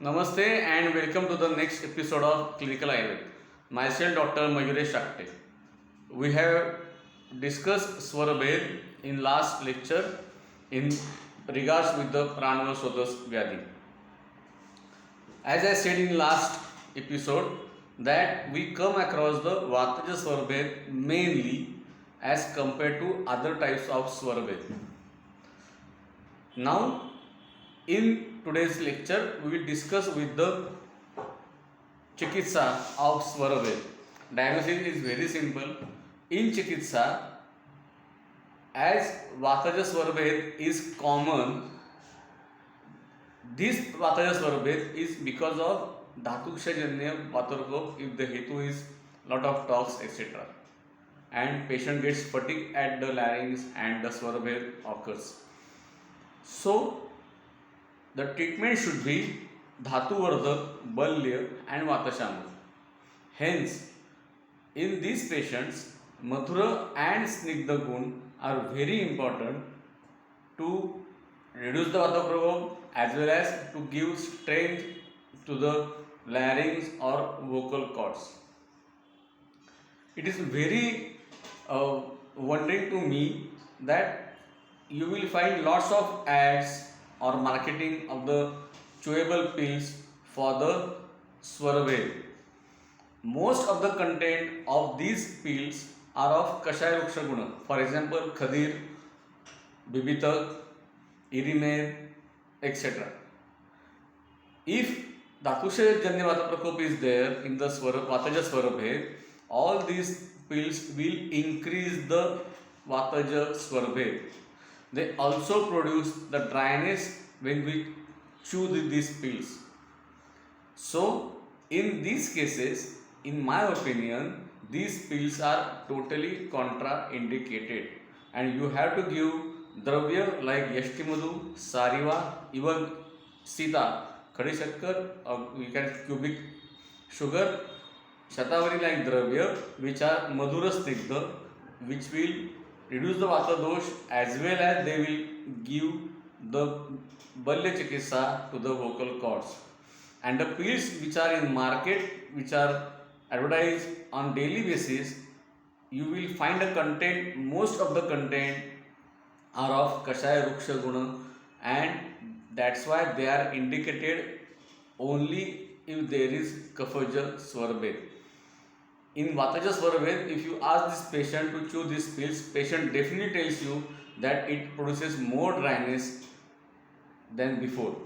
Namaste and welcome to the next episode of Clinical Ayurved. Myself Dr. Mayuresh Agte. We have discussed Swarabhed in last lecture in regards with the Pranavasodas Vyadhi. As I said in last episode that we come across the Vataja Swarabhed mainly as compared to other types of Swarabhed. Now in today's lecture we will discuss with the Chikitsa of Swarabhed. Diagnosis is very simple. In Chikitsa, as Vataja Swarabhed is common, this Vataja Swarabhed is because of Dhatukshajanya Vatarkop if the Hetu is lot of talks etc. And patient gets fatigue at the larynx and the Swarabhed occurs. So, the treatment should be Dhatuvardhak, Balya and Vatashamuk. Hence, in these patients, Mathura and Snigdha Gun are very important to reduce the Vata Prabhav as well as to give strength to the larynx or vocal cords. It is very wondering to me that you will find lots of ads or marketing of the chewable pills for the Swarabhed. Most of the content of these pills are of Kashaya Ruksha Guna. For example, Khadir, Bibitak, Irimed, etc. If Dhatusha Janya Vata Prakop is there in the Vataja Swarabhed, all these pills will increase the Vataja Swarabhed. They also produce the dryness when we chew these pills. So, in these cases, in my opinion, these pills are totally contraindicated and you have to give dravya like Yashtimadu, Sariva, even Sita, Khadi Shakkar, or we can cubic sugar, Shatavari like dravya which are Madhura Snigdha, which will reduce the Vata dosh as well as they will give the Balya Chikitsa to the vocal cords. And the pills which are in market, which are advertised on daily basis, you will find a content, most of the content are of Kashaya Ruksha Guna and that's why they are indicated only if there is Kaphaja Swarabhed. In Vataja Swarabhed, if you ask this patient to chew these pills, patient definitely tells you that it produces more dryness than before.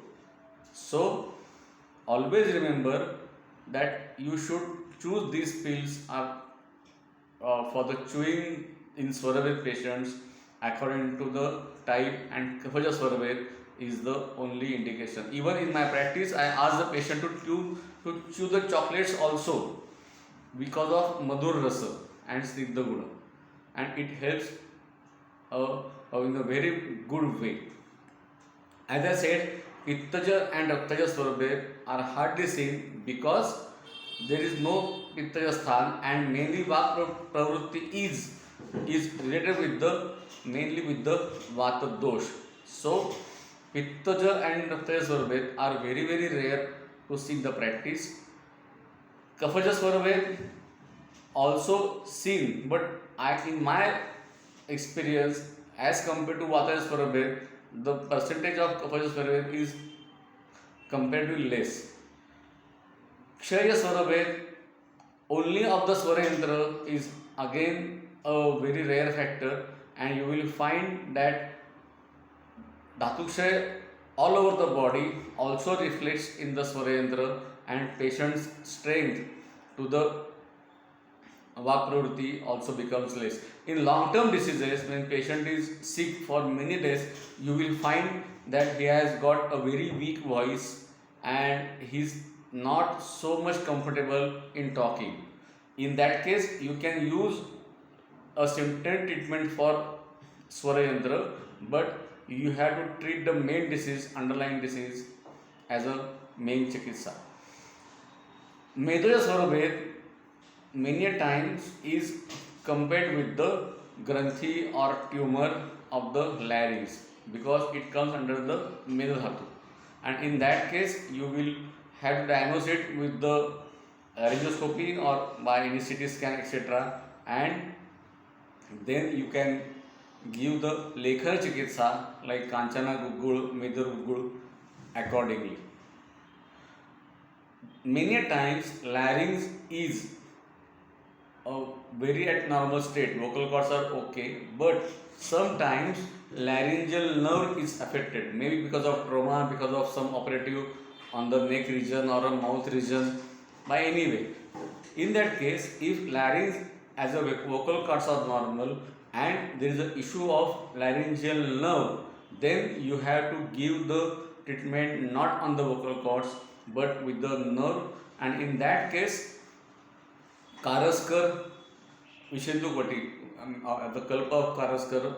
So, always remember that you should choose these pills for the chewing in Swarabhed patients according to the type, and Kaphaja Swarabhed is the only indication. Even in my practice, I ask the patient to chew the chocolates also because of Madhur Rasa and Snigdha Guna, and it helps in a very good way. As I said, Pittaja and Raktaja Swarabhed are hardly seen because there is no Pittaja Sthan and mainly Vak Pravrutti is related with the mainly with the Vata dosh. So Pittaja and Raktaja Swarabhed are very rare to see in the practice. Kaphaja Swarabhed also seen, but in my experience, as compared to Vataja Swarabhed, the percentage of Kaphaja Swarabhed is comparatively less. Kshaya Swarabhed, only of the Swara Yantra, is again a very rare factor, and you will find that Dhatukshay all over the body also reflects in the Swara Yantra, and patient's strength to the Vak Pravrutti also becomes less. In long-term diseases, when patient is sick for many days, you will find that he has got a very weak voice and he is not so much comfortable in talking. In that case, you can use a symptom treatment for Swara Yantra, but you have to treat the main disease, underlying disease, as a main chikitsa. Medoja Swarabhed many a times is compared with the granthi or tumor of the larynx because it comes under the Medha Dhatu, and in that case you will have to diagnose it with the radioscopy or by any CT scan, etc. And then you can give the Lekhar Chikitsa like Kanchana Gugul, Medur Gugul accordingly. Many a times larynx is very at normal state, vocal cords are okay, but sometimes laryngeal nerve is affected, maybe because of trauma, because of some operative on the neck region or a mouth region, by any way. In that case, if larynx as a vocal cords are normal and there is an issue of laryngeal nerve, then you have to give the treatment not on the vocal cords but with the nerve, and in that case Karaskar Vishendupati, the kalpa of Karaskar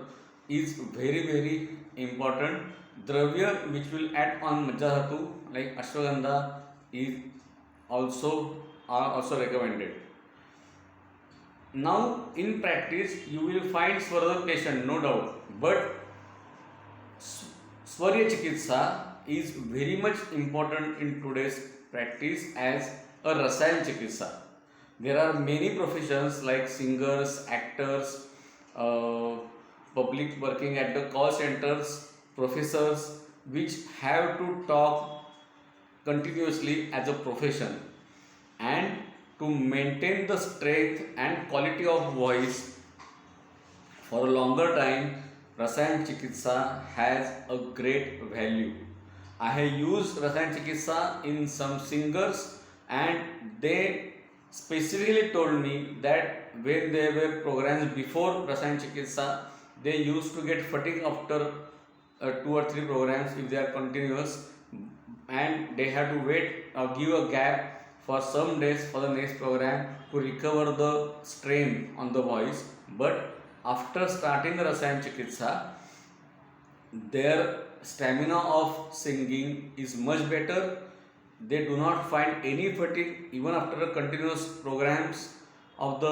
is very important. Dravya which will add on Majjahatu like Ashwagandha is also are also recommended. Now in practice you will find Swarada patient, no doubt, but Swarya Chikitsa is very much important in today's practice as a Rasayan Chikitsa. There are many professions like singers, actors, public working at the call centers, professors, which have to talk continuously as a profession, and to maintain the strength and quality of voice for a longer time, Rasayan Chikitsa has a great value. I have used Rasayan Chikitsa in some singers, and they specifically told me that when they were programs before Rasayan Chikitsa, they used to get fatigue after 2 or 3 programs if they are continuous, and they have to wait or give a gap for some days for the next program to recover the strain on the voice. But after starting the Rasayan Chikitsa, their stamina of singing is much better. They do not find any fatigue even after the continuous programs of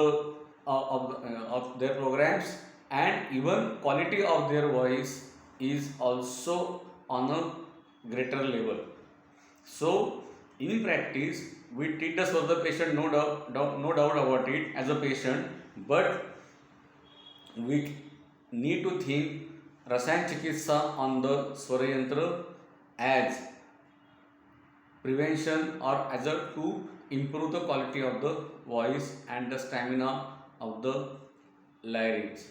of their programs, and even quality of their voice is also on a greater level. So in practice we treat us for the patient, no doubt about it as a patient, but we need to think Rasayan Chikitsa on the Swarayantra as prevention or as a to improve the quality of the voice and the stamina of the larynx.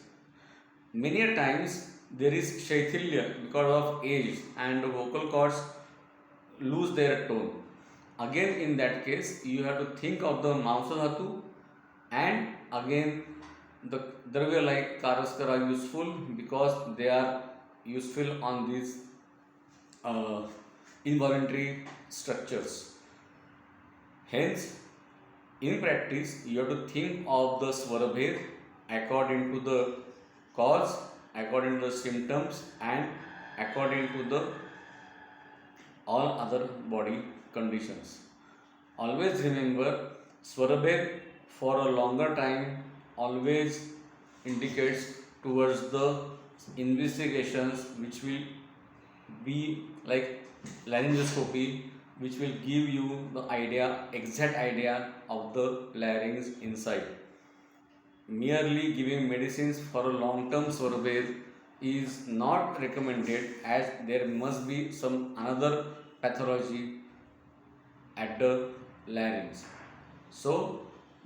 Many a times there is Shaithilya because of age and the vocal cords lose their tone. Again in that case you have to think of the Mamsadhatu, and again the Dravya like Karaskar are useful because they are useful on these involuntary structures. Hence, in practice, you have to think of the Swarabhed according to the cause, according to the symptoms, and according to the all other body conditions. Always remember, Swarabhed for a longer time always indicates towards the investigations which will be like laryngoscopy, which will give you the exact idea of the larynx inside. Merely giving medicines for a long-term Swarabhed is not recommended, as there must be some another pathology at the larynx. So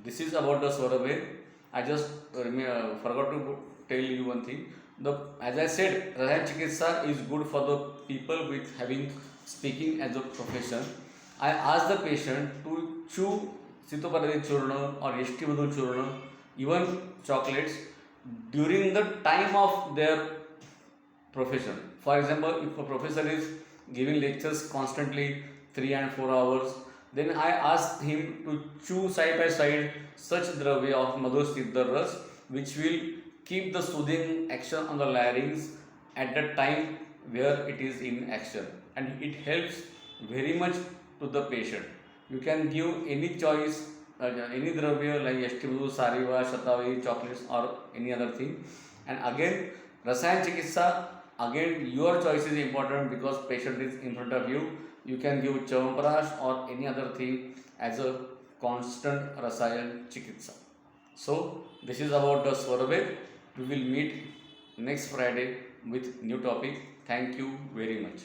this is about the Swarabhed. I just forgot to tell you one thing. As I said, Rasayan Chikitsa is good for the people with having speaking as a profession. I ask the patient to chew Sitoparadi Churna or Yashtimadhu Churna, even chocolates, during the time of their profession. For example, if a professor is giving lectures constantly 3 and 4 hours, then I ask him to chew side by side such dravya of Madhu Siddha Ras, which will keep the soothing action on the larynx at the time where it is in action, and it helps very much to the patient. You can give any choice, any dravya like Yashtimadhu, Sariva, Shatavi, chocolates, or any other thing. And again, Rasayan Chikitsa, again your choice is important because patient is in front of you. you can give Chyawanprash or any other thing as a constant Rasayan Chikitsa. So this is about the Swarabhed. We will meet next Friday with new topic. Thank you very much.